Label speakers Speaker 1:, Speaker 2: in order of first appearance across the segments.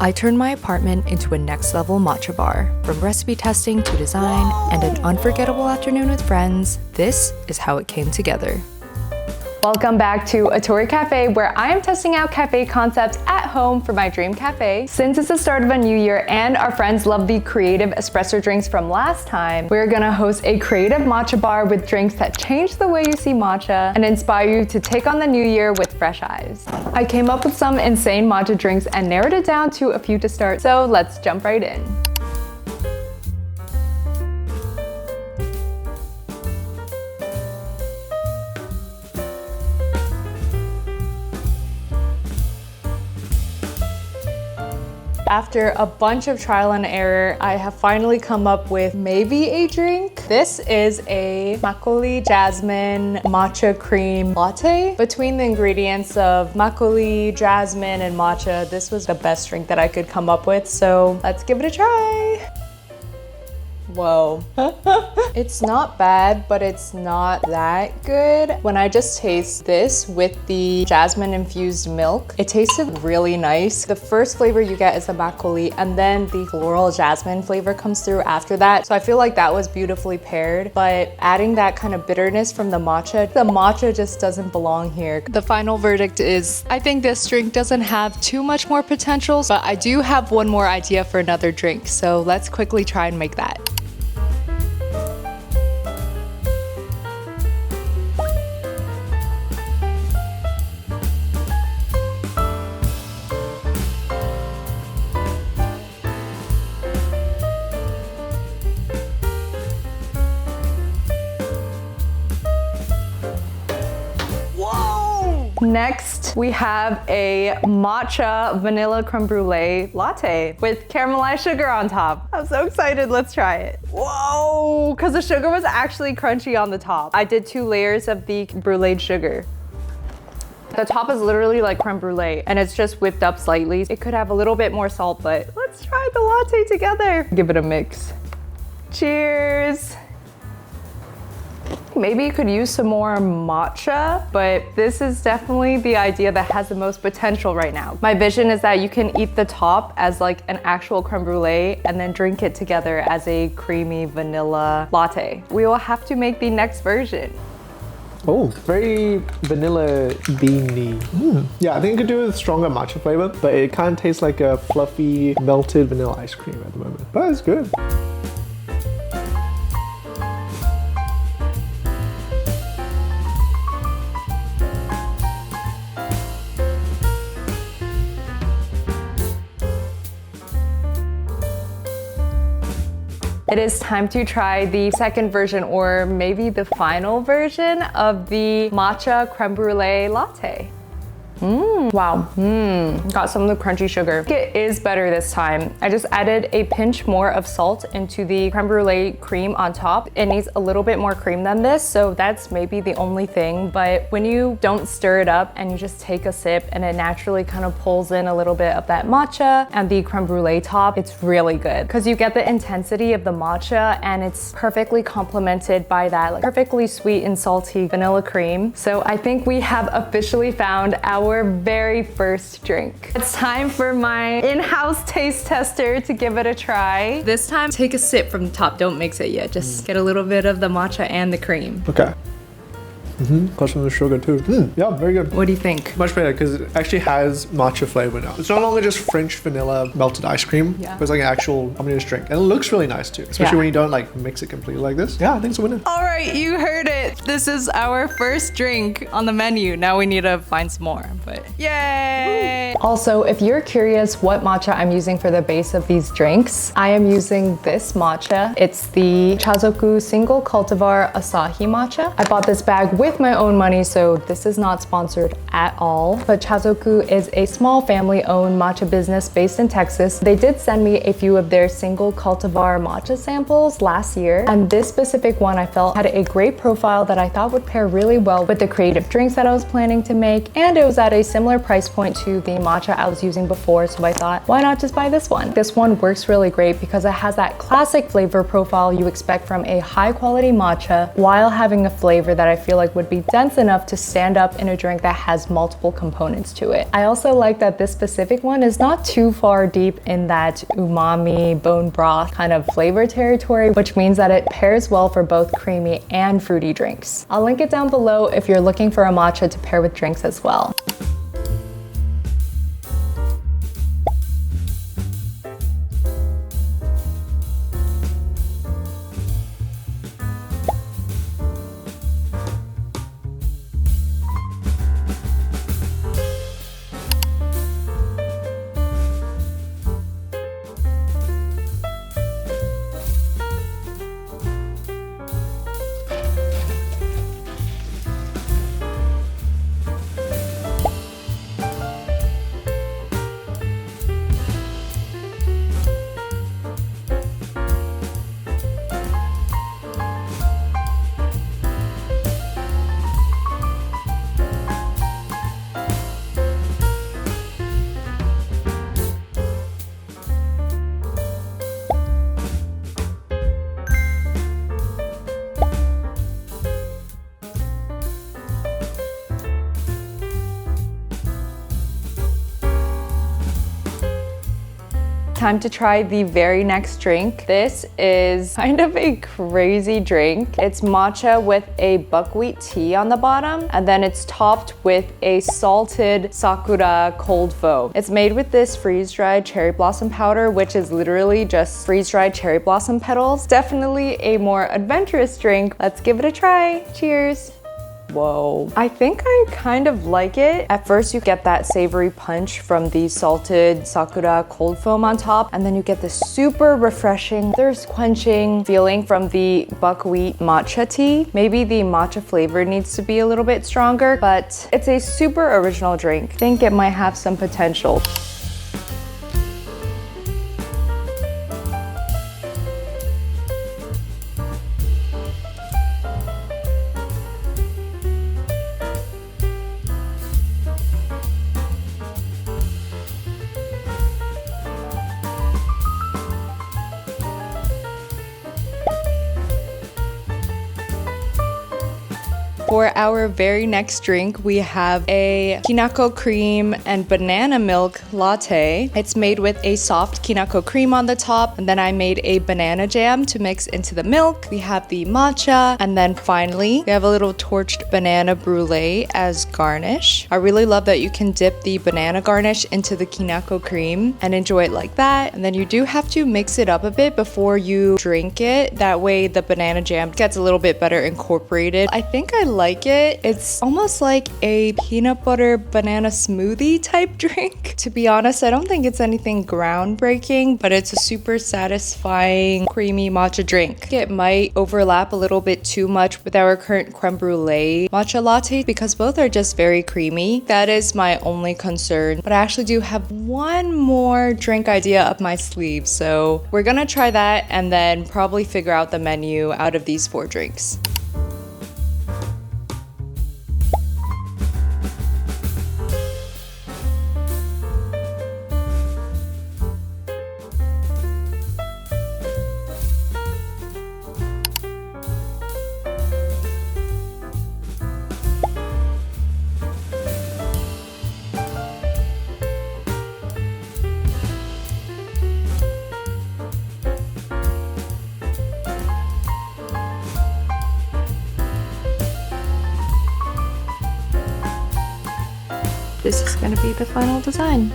Speaker 1: I turned my apartment into a next-level matcha bar. From recipe testing to design and an unforgettable afternoon with friends, this is how it came together.
Speaker 2: Welcome back to Atori Cafe, where I am testing out cafe concepts at home for my dream cafe. Since it's the start of a new year and our friends love the creative espresso drinks from last time, we're gonna host a creative matcha bar with drinks that change the way you see matcha and inspire you to take on the new year with fresh eyes. I came up with some insane matcha drinks and narrowed it down to a few to start, so let's jump right in. After a bunch of trial and error, I have finally come up with maybe a drink. This is a Makgeolli Jasmine matcha cream latte. Between the ingredients of Makgeolli, jasmine, and matcha, this was the best drink that I could come up with, so let's give it a try. Whoa. It's not bad, but it's not that good. When I just taste this with the jasmine infused milk, it tasted really nice. The first flavor you get is the makgeolli, and then the floral jasmine flavor comes through after that. So I feel like that was beautifully paired, but adding that kind of bitterness from the matcha just doesn't belong here. The final verdict is, I think this drink doesn't have too much more potential, but I do have one more idea for another drink. So let's quickly try and make that. Next, we have a matcha vanilla creme brulee latte with caramelized sugar on top. I'm so excited, let's try it. Whoa, because the sugar was actually crunchy on the top. I did 2 layers of the brulee sugar. The top is literally like creme brulee and it's just whipped up slightly. It could have a little bit more salt, but let's try the latte together. Give it a mix. Cheers. Maybe you could use some more matcha, but this is definitely the idea that has the most potential right now. My vision is that you can eat the top as like an actual creme brulee and then drink it together as a creamy vanilla latte. We will have to make the next version.
Speaker 3: Oh, very vanilla beany. Yeah, I think you could do a stronger matcha flavor, but it kind of tastes like a fluffy melted vanilla ice cream at the moment. But it's good.
Speaker 2: It is time to try the second version, or maybe the final version of the matcha creme brulee latte. Wow, got some of the crunchy sugar. It is better this time. I just added a pinch more of salt into the creme brulee cream on top. It needs a little bit more cream than this, so that's maybe the only thing. But when you don't stir it up and you just take a sip and it naturally kind of pulls in a little bit of that matcha and the creme brulee top, it's really good because you get the intensity of the matcha and it's perfectly complemented by that like perfectly sweet and salty vanilla cream. So I think we have officially found our very first drink. It's time for my in-house taste tester to give it a try. This time, take a sip from the top. Don't mix it yet. Just get a little bit of the matcha and the cream.
Speaker 3: Okay. Plus some of the sugar too. Yeah, very good.
Speaker 2: What do you think?
Speaker 3: Much better because it actually has matcha flavor now. It's no longer just French vanilla melted ice cream. But it's like an actual homogeneous drink. And it looks really nice too, especially when you don't like mix it completely like this. Yeah, I think it's a winner.
Speaker 2: All right, you heard it. This is our first drink on the menu. Now we need to find some more, but yay! Woo. Also, if you're curious what matcha I'm using for the base of these drinks, I am using this matcha. It's the Chazoku single cultivar Asahi matcha. I bought this bag with my own money, so this is not sponsored at all. But Chazoku is a small family-owned matcha business based in Texas. They did send me a few of their single cultivar matcha samples last year, and this specific one I felt had a great profile that I thought would pair really well with the creative drinks that I was planning to make, and it was at a similar price point to the matcha I was using before, so I thought, why not just buy this one? This one works really great because it has that classic flavor profile you expect from a high-quality matcha while having a flavor that I feel like would be dense enough to stand up in a drink that has multiple components to it. I also like that this specific one is not too far deep in that umami bone broth kind of flavor territory, which means that it pairs well for both creamy and fruity drinks. I'll link it down below if you're looking for a matcha to pair with drinks as well. Time to try the very next drink. This is kind of a crazy drink. It's matcha with a buckwheat tea on the bottom, and then it's topped with a salted Sakura cold foam. It's made with this freeze-dried cherry blossom powder, which is literally just freeze-dried cherry blossom petals. Definitely a more adventurous drink. Let's give it a try. Cheers. Whoa. I think I kind of like it. At first you get that savory punch from the salted Sakura cold foam on top, and then you get this super refreshing, thirst quenching feeling from the buckwheat matcha tea. Maybe the matcha flavor needs to be a little bit stronger, but it's a super original drink. I think it might have some potential. For our very next drink, we have a Kinako cream and banana milk latte. It's made with a soft Kinako cream on the top, and then I made a banana jam to mix into the milk. We have the matcha, and then finally, we have a little torched banana brulee as garnish. I really love that you can dip the banana garnish into the Kinako cream and enjoy it like that. And then you do have to mix it up a bit before you drink it. That way the banana jam gets a little bit better incorporated. I think I like it. It's almost like a peanut butter banana smoothie type drink. To be honest, I don't think it's anything groundbreaking, but it's a super satisfying creamy matcha drink. It might overlap a little bit too much with our current creme brulee matcha latte because both are just very creamy. That is my only concern, but I actually do have one more drink idea up my sleeve, so we're gonna try that and then probably figure out the menu out of these 4 drinks. This is gonna be the final design.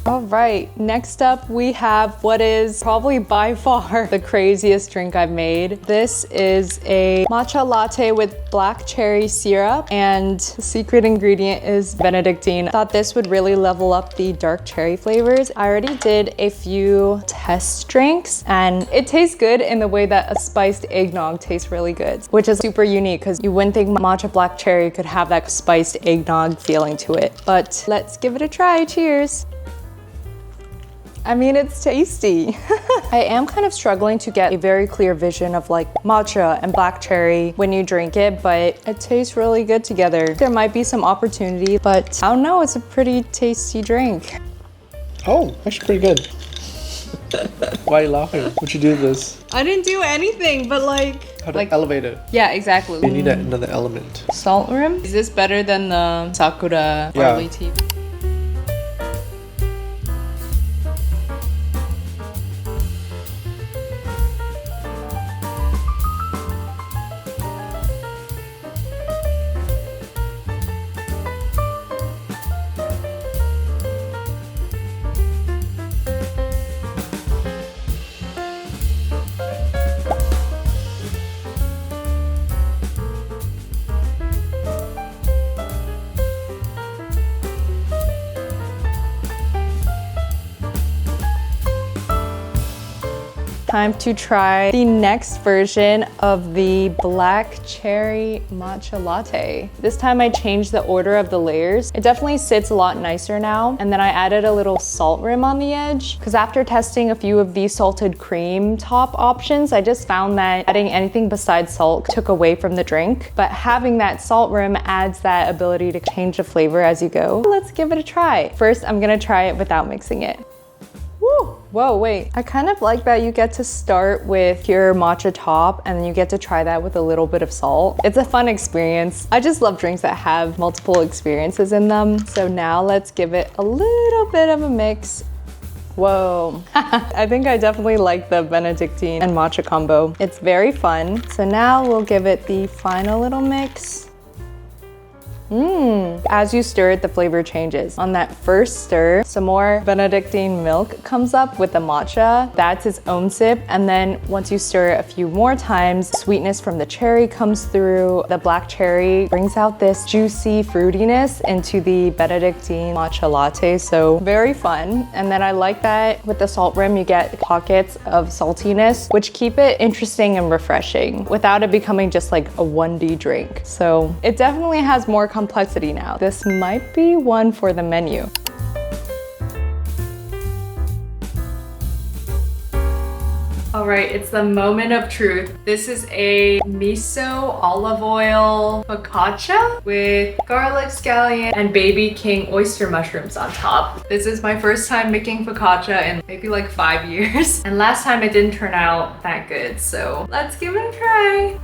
Speaker 2: All right, next up we have what is probably by far the craziest drink I've made. This is a matcha latte with black cherry syrup, and the secret ingredient is Benedictine. I thought this would really level up the dark cherry flavors. I already did a few test drinks, and it tastes good in the way that a spiced eggnog tastes really good, which is super unique because you wouldn't think matcha black cherry could have that spiced eggnog feeling to it. But let's give it a try. Cheers. I mean, it's tasty. I am kind of struggling to get a very clear vision of like matcha and black cherry when you drink it, but it tastes really good together. There might be some opportunity, but I don't know, it's a pretty tasty drink.
Speaker 3: Oh, actually pretty good. Why are you laughing? What'd you do with this?
Speaker 2: I didn't do anything, but like...
Speaker 3: How to elevate it.
Speaker 2: Yeah, exactly.
Speaker 3: You need another element.
Speaker 2: Salt rim? Is this better than the Sakura barley tea? Time to try the next version of the black cherry matcha latte. This time I changed the order of the layers. It definitely sits a lot nicer now. And then I added a little salt rim on the edge because after testing a few of these salted cream top options, I just found that adding anything besides salt took away from the drink. But having that salt rim adds that ability to change the flavor as you go. Let's give it a try. First, I'm gonna try it without mixing it. Woo! Whoa, wait. I kind of like that you get to start with pure matcha top and then you get to try that with a little bit of salt. It's a fun experience. I just love drinks that have multiple experiences in them. So now let's give it a little bit of a mix. Whoa. I think I definitely like the Benedictine and matcha combo. It's very fun. So now we'll give it the final little mix. As you stir it, the flavor changes. On that first stir, some more Benedictine milk comes up with the matcha. That's its own sip. And then once you stir it a few more times, sweetness from the cherry comes through. The black cherry brings out this juicy fruitiness into the Benedictine matcha latte. So very fun. And then I like that with the salt rim, you get pockets of saltiness, which keep it interesting and refreshing without it becoming just like a 1D drink. So it definitely has more complexity now. This might be one for the menu. All right, it's the moment of truth. This is a miso olive oil focaccia with garlic scallion and baby king oyster mushrooms on top. This is my first time making focaccia in maybe like 5 years. And last time it didn't turn out that good. So let's give it a try.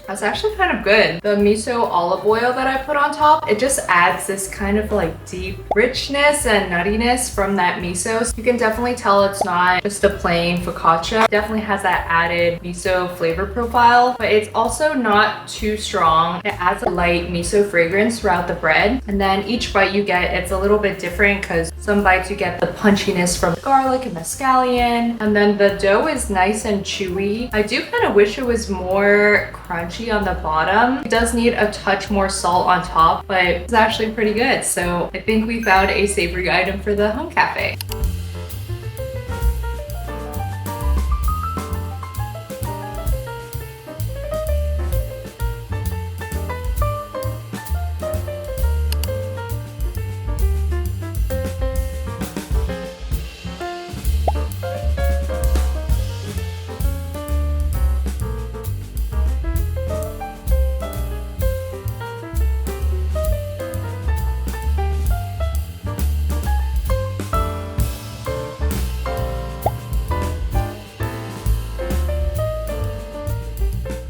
Speaker 2: That's actually kind of good. The miso olive oil that I put on top, it just adds this kind of like deep richness and nuttiness from that miso. So you can definitely tell it's not just a plain focaccia. It definitely has that added miso flavor profile, but it's also not too strong. It adds a light miso fragrance throughout the bread. And then each bite you get, it's a little bit different because some bites you get the punchiness from the garlic and the scallion. And then the dough is nice and chewy. I do kind of wish it was more crunchy on the bottom. It does need a touch more salt on top, but it's actually pretty good. So I think we found a savory item for the home cafe.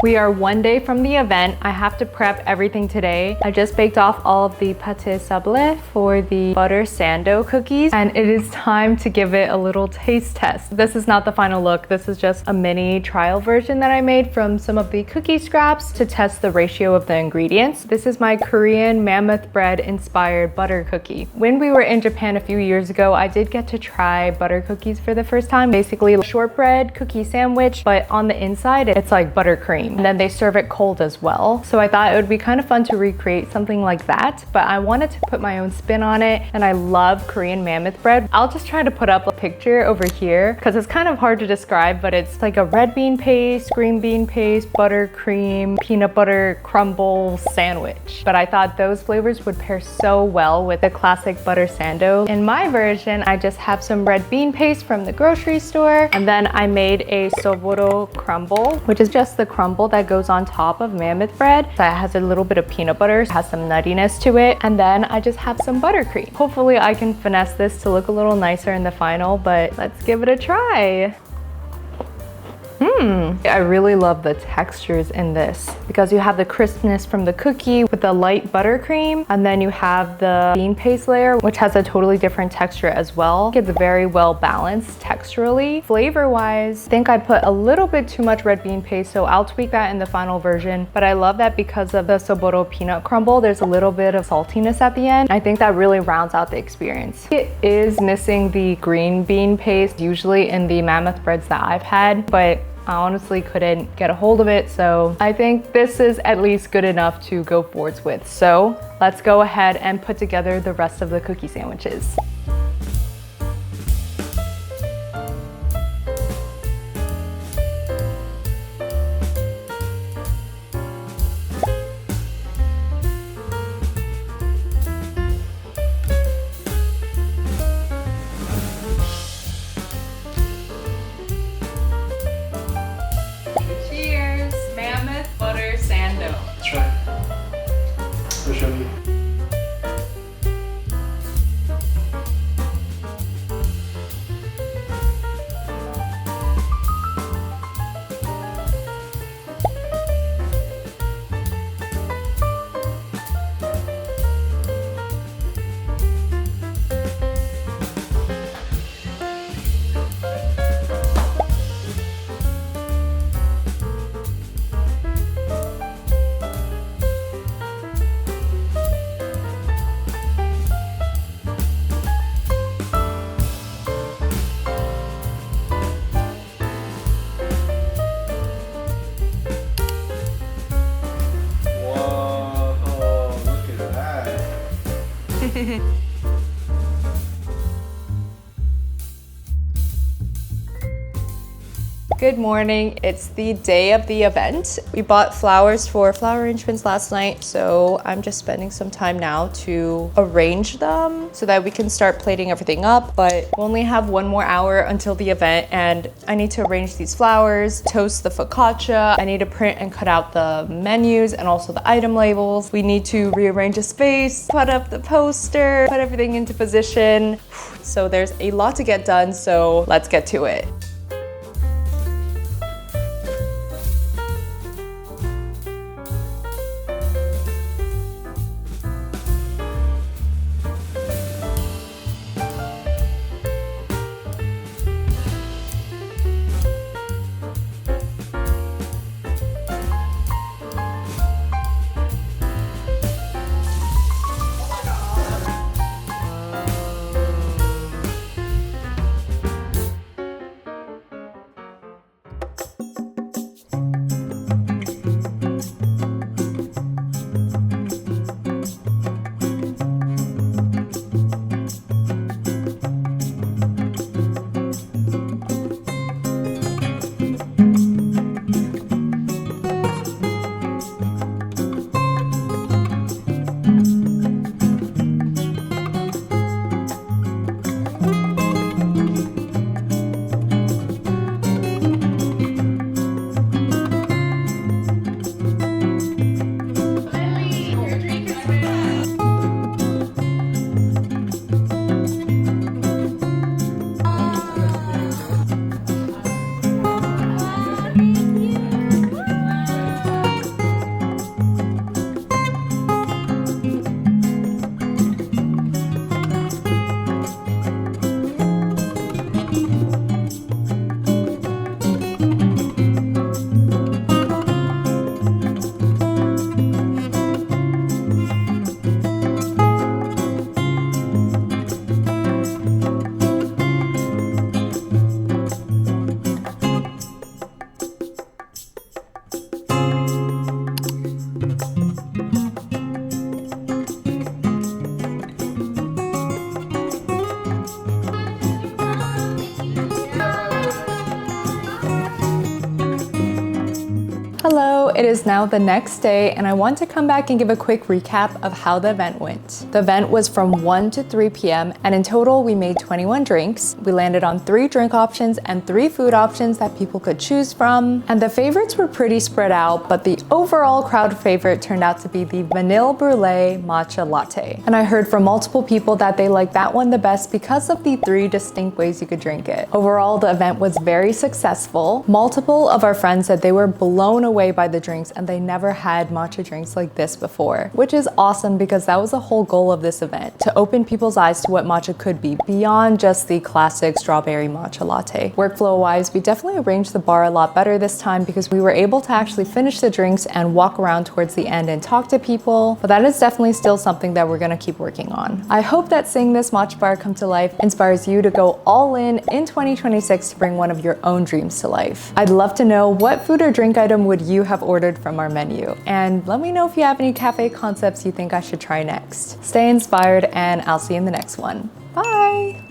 Speaker 2: We are 1 day from the event. I have to prep everything today. I just baked off all of the pâte sablé for the butter Sando cookies, and it is time to give it a little taste test. This is not the final look. This is just a mini trial version that I made from some of the cookie scraps to test the ratio of the ingredients. This is my Korean Mammoth bread inspired butter cookie. When we were in Japan a few years ago, I did get to try butter cookies for the first time. Basically a shortbread cookie sandwich, but on the inside, it's like buttercream. buttercream. And then they serve it cold as well. So I thought it would be kind of fun to recreate something like that, but I wanted to put my own spin on it, and I love Korean Mammoth bread. I'll just try to put up a picture over here because it's kind of hard to describe, but it's like a red bean paste, green bean paste, buttercream, peanut butter crumble sandwich. But I thought those flavors would pair so well with the classic butter sando. In my version, I just have some red bean paste from the grocery store, and then I made a soboro crumble, which is just the crumble that goes on top of Mammoth bread. That has a little bit of peanut butter, has some nuttiness to it, and then I just have some buttercream. Hopefully I can finesse this to look a little nicer in the final, but let's give it a try. I really love the textures in this because you have the crispness from the cookie with the light buttercream, and then you have the bean paste layer, which has a totally different texture as well. It's very well balanced texturally. Flavor-wise, I think I put a little bit too much red bean paste, so I'll tweak that in the final version. But I love that because of the Soboro peanut crumble, there's a little bit of saltiness at the end. I think that really rounds out the experience. It is missing the green bean paste, usually in the Mammoth breads that I've had, but I honestly couldn't get a hold of it, so I think this is at least good enough to go forwards with. So let's go ahead and put together the rest of the cookie sandwiches. Good morning. It's the day of the event. We bought flowers for flower arrangements last night, so I'm just spending some time now to arrange them so that we can start plating everything up. But we only have 1 more hour until the event, and I need to arrange these flowers, toast the focaccia. I need to print and cut out the menus and also the item labels. We need to rearrange a space, put up the poster, put everything into position. So there's a lot to get done, so let's get to it. Hello, it is now the next day and I want to come back and give a quick recap of how the event went. The event was from 1 to 3 p.m. and in total we made 21 drinks. We landed on 3 drink options and 3 food options that people could choose from. And the favorites were pretty spread out, but the overall crowd favorite turned out to be the Vanilla Brulee Matcha Latte. And I heard from multiple people that they liked that one the best because of the 3 distinct ways you could drink it. Overall, the event was very successful. Multiple of our friends said they were blown away by the drinks and they never had matcha drinks like this before, which is awesome because that was the whole goal of this event, to open people's eyes to what matcha could be beyond just the classic strawberry matcha latte. Workflow wise, we definitely arranged the bar a lot better this time because we were able to actually finish the drinks and walk around towards the end and talk to people, but that is definitely still something that we're gonna keep working on. I hope that seeing this matcha bar come to life inspires you to go all in 2026 to bring one of your own dreams to life. I'd love to know what food or drink item would you have ordered from our menu, and let me know if you have any cafe concepts you think I should try next. Stay inspired and I'll see you in the next one. Bye!